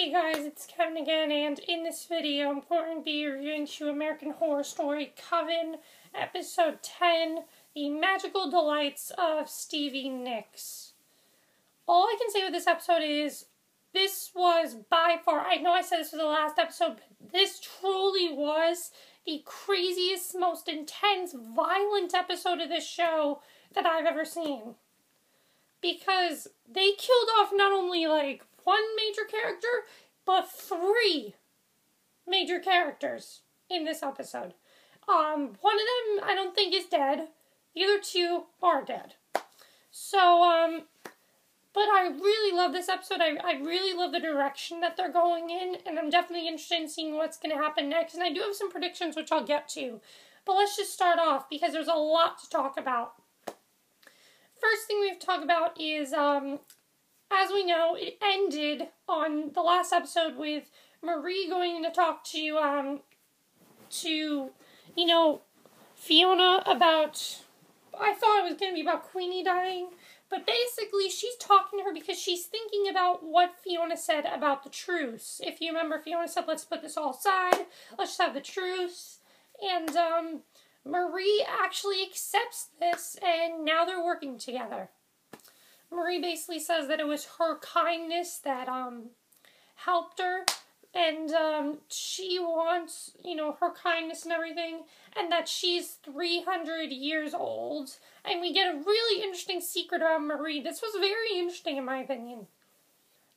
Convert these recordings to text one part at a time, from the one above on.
Hey guys, it's Kevin again, and in this video I'm going to be reviewing American Horror Story Coven, Episode 10, The Magical Delights of Stevie Nicks. All I can say with this episode is, this was by far, I know I said this was the last episode, but this truly was the craziest, most intense, violent episode of this show that I've ever seen. Because they killed off not only, one major character, but 3 major characters in this episode. One of them I don't think is dead. The other 2 are dead. So, but I really love this episode. I really love the direction that they're going in, and I'm definitely interested in seeing what's going to happen next. And I do have some predictions, which I'll get to. But let's just start off, because there's a lot to talk about. First thing we have to talk about is, as we know, it ended on the last episode with Marie going to talk to Fiona about, I thought it was going to be about Queenie dying, but basically she's talking to her because she's thinking about what Fiona said about the truce. If you remember, Fiona said, let's put this all aside, let's just have the truce, and, Marie actually accepts this, and now they're working together. Marie basically says that it was her kindness that, helped her, and, she wants, her kindness and everything, and that she's 300 years old, and we get a really interesting secret about Marie. This was very interesting, in my opinion.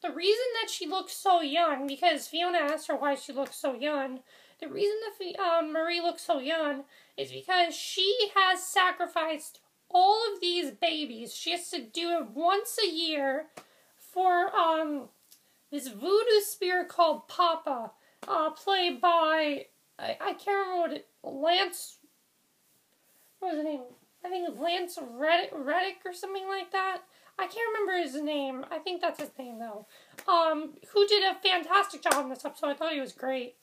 The reason that she looks so young, because Fiona asked her why she looks so young, the reason that Marie looks so young is because she has sacrificed all of these babies. She has to do it once a year for this voodoo spirit called Papa, played by, I can't remember what was his name? I think it was Lance Reddick or something like that. I can't remember his name. I think that's his name, though. Who did a fantastic job in this episode. I thought he was great.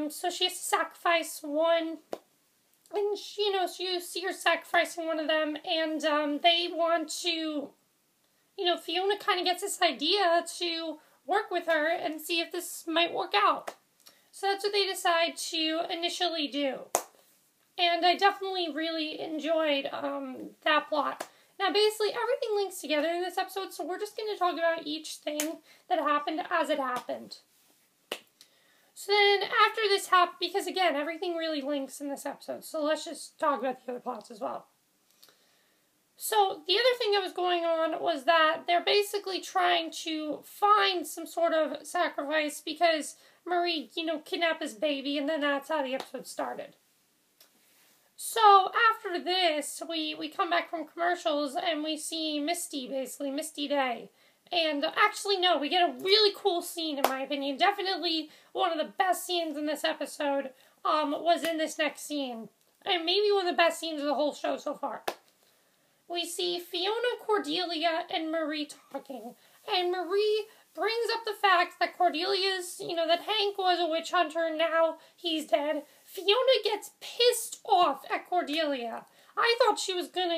So she has to sacrifice one, and you see her sacrificing one of them, and, they want to, Fiona kind of gets this idea to work with her and see if this might work out. So that's what they decide to initially do. And I definitely really enjoyed, that plot. Now, basically, everything links together in this episode, so we're just going to talk about each thing that happened as it happened. So then, after this happened, because again, everything really links in this episode, so let's just talk about the other plots as well. So, the other thing that was going on was that they're basically trying to find some sort of sacrifice because Marie, kidnapped this baby, and then that's how the episode started. So, after this, we come back from commercials, and we see Misty Day. And actually, no, we get a really cool scene, in my opinion. Definitely one of the best scenes in this episode was in this next scene. And maybe one of the best scenes of the whole show so far. We see Fiona, Cordelia, and Marie talking. And Marie brings up the fact that Cordelia's, that Hank was a witch hunter and now he's dead. Fiona gets pissed off at Cordelia. I thought she was gonna,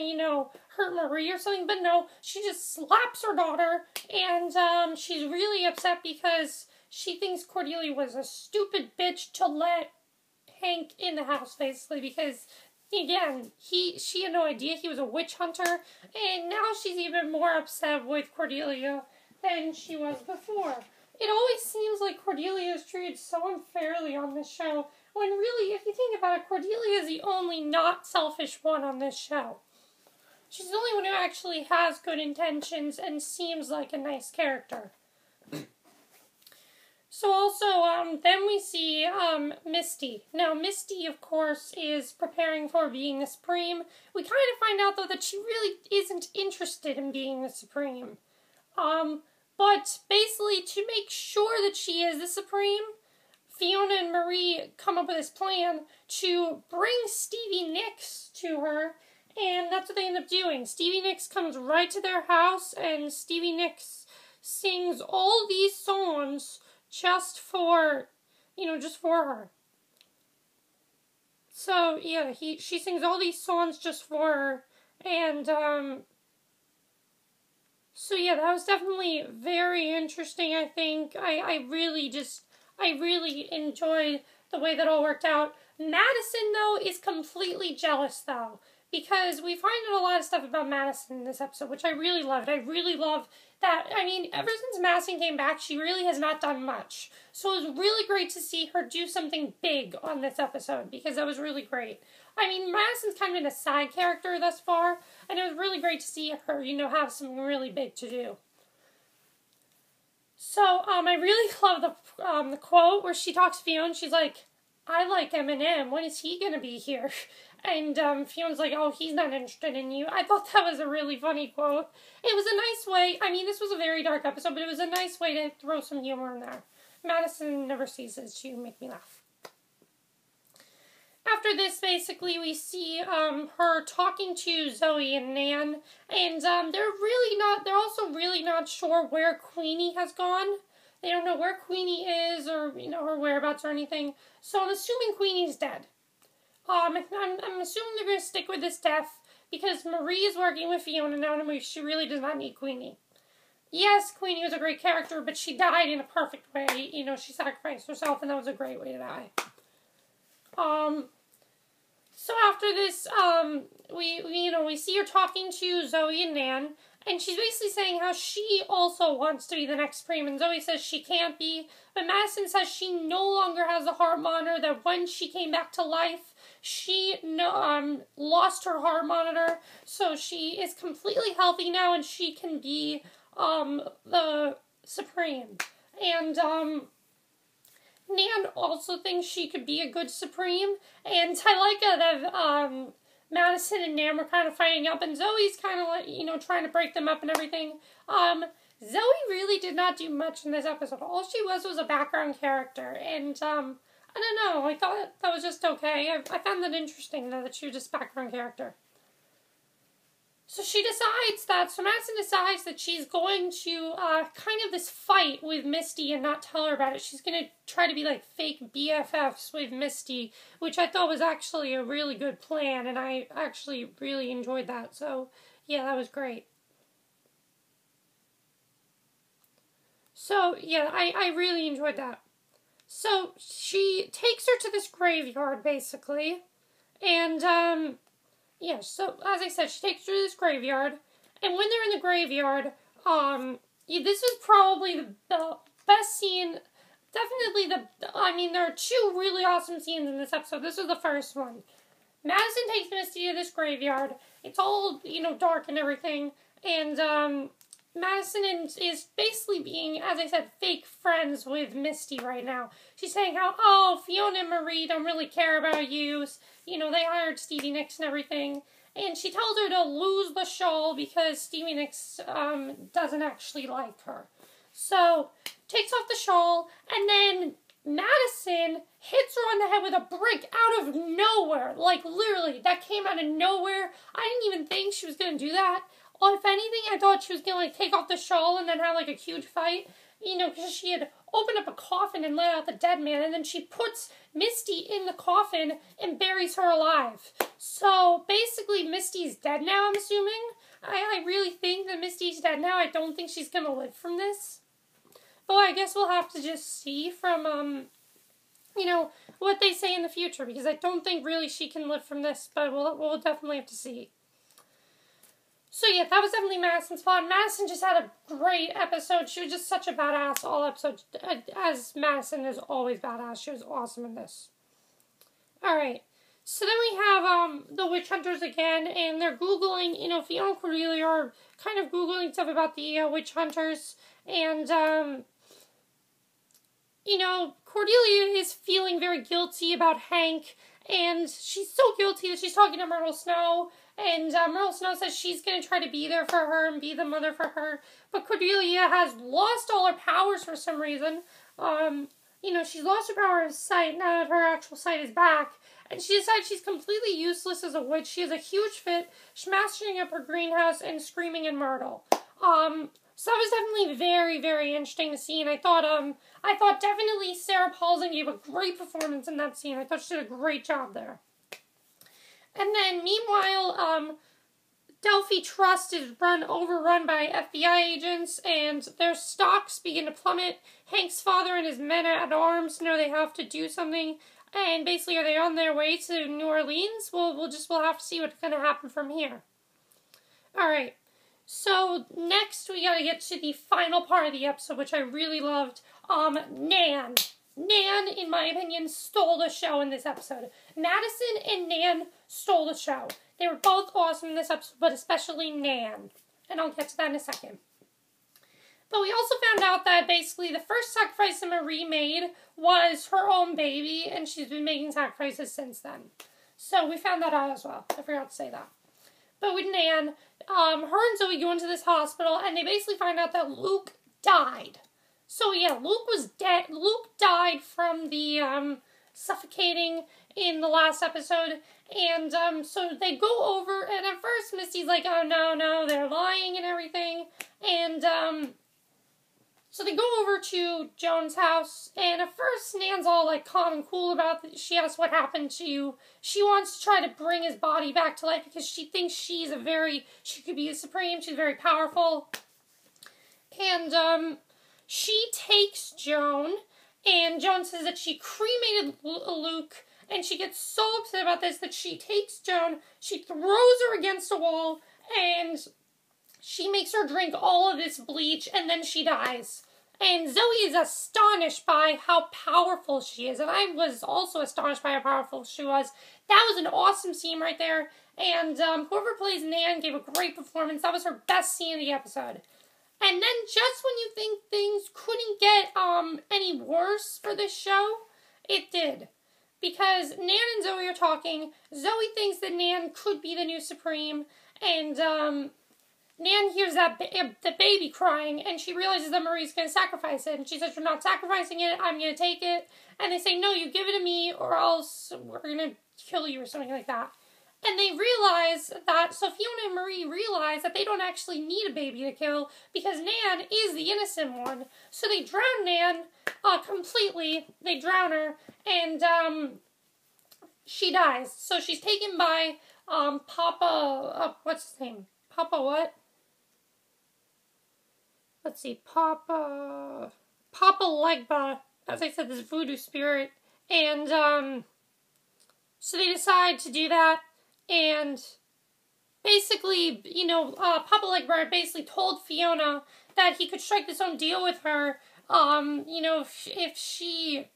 hurt Marie or something, but no, she just slaps her daughter, and, she's really upset because she thinks Cordelia was a stupid bitch to let Hank in the house, basically, because, again, she had no idea he was a witch hunter, and now she's even more upset with Cordelia than she was before. It always seems like Cordelia is treated so unfairly on this show, when really, if you think about it, Cordelia is the only not selfish one on this show. She's the only one who actually has good intentions and seems like a nice character. So also, then we see, Misty. Now, Misty, of course, is preparing for being the Supreme. We kind of find out, though, that she really isn't interested in being the Supreme. But basically, to make sure that she is the Supreme, Fiona and Marie come up with this plan to bring Stevie Nicks to her, and that's what they end up doing. Stevie Nicks comes right to their house, and Stevie Nicks sings all these songs just for her. So, yeah, she sings all these songs just for her, and, So yeah, that was definitely very interesting, I think. I really enjoyed the way that all worked out. Madison, though, is completely jealous, though, because we find out a lot of stuff about Madison in this episode, which I really loved. I really love that. I mean, ever since Madison came back, she really has not done much. So it was really great to see her do something big on this episode, because that was really great. I mean, Madison's kind of been a side character thus far, and it was really great to see her, have something really big to do. So, I really love the quote where she talks to Fiona, she's like, I like Eminem, when is he gonna be here? And Fiona's like, oh, he's not interested in you. I thought that was a really funny quote. It was a nice way, I mean, this was a very dark episode, but it was a nice way to throw some humor in there. Madison never ceases to make me laugh. After this, basically, we see her talking to Zoe and Nan, and they're also really not sure where Queenie has gone. They don't know where Queenie is, or, her whereabouts or anything, so I'm assuming Queenie's dead. I'm assuming they're going to stick with this death, because Marie is working with Fiona now, and she really does not need Queenie. Yes, Queenie was a great character, but she died in a perfect way. She sacrificed herself, and that was a great way to die. So after this, we see her talking to Zoe and Nan, and she's basically saying how she also wants to be the next Supreme, and Zoe says she can't be, but Madison says she no longer has a heart monitor, that when she came back to life, she lost her heart monitor, so she is completely healthy now, and she can be, the Supreme. And, Nan also thinks she could be a good Supreme, and I like that Madison and Nan were kind of fighting up, and Zoe's kind of like, trying to break them up and everything. Zoe really did not do much in this episode. All she was a background character, and, I don't know, I thought that was just okay. I found that interesting, though, that she was just a background character. So Madison decides that she's going to, kind of this fight with Misty and not tell her about it. She's going to try to be, like, fake BFFs with Misty, which I thought was actually a really good plan, and I actually really enjoyed that. So, yeah, that was great. So, yeah, I really enjoyed that. So, she takes her to this graveyard, basically, and, yeah, so, as I said, she takes her to this graveyard, and when they're in the graveyard, this was probably the best scene, definitely there are two really awesome scenes in this episode. This was the first one. Madison takes Misty to this graveyard, it's all, dark and everything, and, Madison is basically being, as I said, fake friends with Misty right now. She's saying how, oh, Fiona and Marie don't really care about you. They hired Stevie Nicks and everything. And she tells her to lose the shawl because Stevie Nicks doesn't actually like her. So, takes off the shawl, and then Madison hits her on the head with a brick out of nowhere. Like, literally, that came out of nowhere. I didn't even think she was going to do that. Well, if anything, I thought she was going to, take off the shawl and then have, a huge fight. Because she had opened up a coffin and let out the dead man, and then she puts Misty in the coffin and buries her alive. So, basically, Misty's dead now, I'm assuming. I really think that Misty's dead now. I don't think she's going to live from this. But I guess we'll have to just see from, what they say in the future, because I don't think really she can live from this, but we'll definitely have to see. So yeah, that was definitely Madison's fault. Madison just had a great episode. She was just such a badass all episode. As Madison is always badass. She was awesome in this. Alright. So then we have the witch hunters again, and they're Googling, Fiona and Cordelia are kind of Googling stuff about the witch hunters. And, Cordelia is feeling very guilty about Hank, and she's so guilty that she's talking to Myrtle Snow. And Myrtle Snow says she's going to try to be there for her and be the mother for her. But Cordelia has lost all her powers for some reason. She's lost her power of sight now that her actual sight is back. And she decides she's completely useless as a witch. She has a huge fit, smashing up her greenhouse and screaming at Myrtle. So that was definitely very, very interesting to see. And I thought definitely Sarah Paulson gave a great performance in that scene. I thought she did a great job there. And then, meanwhile, Delphi Trust is overrun by FBI agents, and their stocks begin to plummet. Hank's father and his men-at-arms know they have to do something, and basically, are they on their way to New Orleans? We'll have to see what's going to happen from here. Alright, so next we gotta get to the final part of the episode, which I really loved. Nan. Nan, in my opinion, stole the show in this episode. Madison and Nan stole the show. They were both awesome in this episode, but especially Nan. And I'll get to that in a second. But we also found out that basically the first sacrifice that Marie made was her own baby, and she's been making sacrifices since then. So we found that out as well. I forgot to say that. But with Nan, her and Zoe go into this hospital, and they basically find out that Luke died. So yeah, Luke was dead. Luke died from the suffocating in the last episode, and so they go over, and at first Misty's like, oh no, they're lying and everything, and so they go over to Joan's house, and at first Nan's all like calm and cool about it. She asks what happened to you. She wants to try to bring his body back to life because she thinks she could be the Supreme, she's very powerful, and she takes Joan, and Joan says that she cremated Luke, and she gets so upset about this that she takes Joan, she throws her against a wall, and she makes her drink all of this bleach, and then she dies. And Zoe is astonished by how powerful she is, and I was also astonished by how powerful she was. That was an awesome scene right there, and whoever plays Nan gave a great performance. That was her best scene of the episode. And then just when you think things couldn't get any worse for this show, it did. Because Nan and Zoe are talking. Zoe thinks that Nan could be the new Supreme, and Nan hears the baby crying, and she realizes that Marie's going to sacrifice it. And she says, you're not sacrificing it, I'm going to take it. And they say, no, you give it to me, or else we're going to kill you, or something like that. And they realize that, so Fiona and Marie realize that they don't actually need a baby to kill, because Nan is the innocent one. So they drown Nan completely. They drown her, and she dies. So she's taken by Papa, what's his name? Papa what? Let's see, Papa Legba, as I said, this voodoo spirit. And so they decide to do that. And basically, Papa Legba basically told Fiona that he could strike this own deal with her, if she,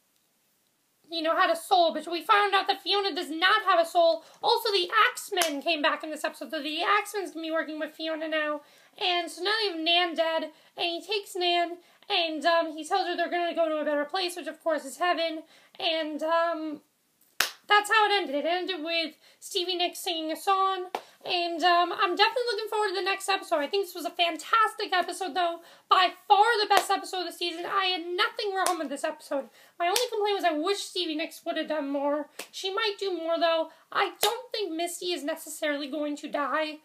had a soul. But we found out that Fiona does not have a soul. Also, the Axemen came back in this episode, so the Axemen's gonna be working with Fiona now. And so now they have Nan dead, and he takes Nan, and he tells her they're gonna go to a better place, which of course is heaven. And that's how it ended. It ended with Stevie Nicks singing a song, and I'm definitely looking forward to the next episode. I think this was a fantastic episode, though. By far the best episode of the season. I had nothing wrong with this episode. My only complaint was I wish Stevie Nicks would have done more. She might do more, though. I don't think Misty is necessarily going to die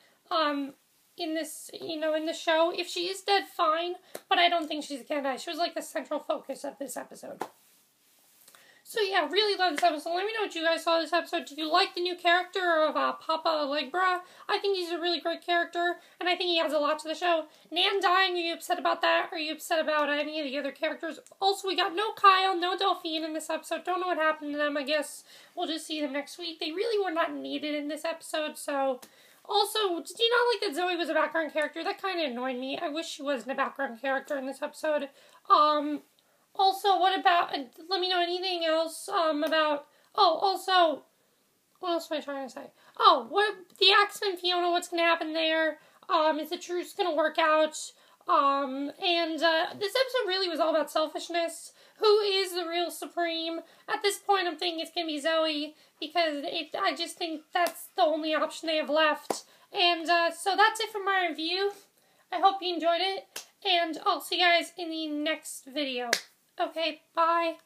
in this, in the show. If she is dead, fine, but I don't think she's gonna die. She was like the central focus of this episode. So yeah, really love this episode. Let me know what you guys saw this episode. Did you like the new character of Papa Legba? I think he's a really great character, and I think he adds a lot to the show. Nan dying, are you upset about that? Are you upset about any of the other characters? Also, we got no Kyle, no Delphine in this episode. Don't know what happened to them. I guess we'll just see them next week. They really were not needed in this episode, so... Also, did you not like that Zoe was a background character? That kind of annoyed me. I wish she wasn't a background character in this episode. Also, what about, let me know anything else, about, also, what else am I trying to say? What, the Axemen Fiona, what's going to happen there? Is the truce going to work out? This episode really was all about selfishness. Who is the real Supreme? At this point, I'm thinking it's going to be Zoe, because I just think that's the only option they have left. And, so that's it for my review. I hope you enjoyed it, and I'll see you guys in the next video. Okay, bye.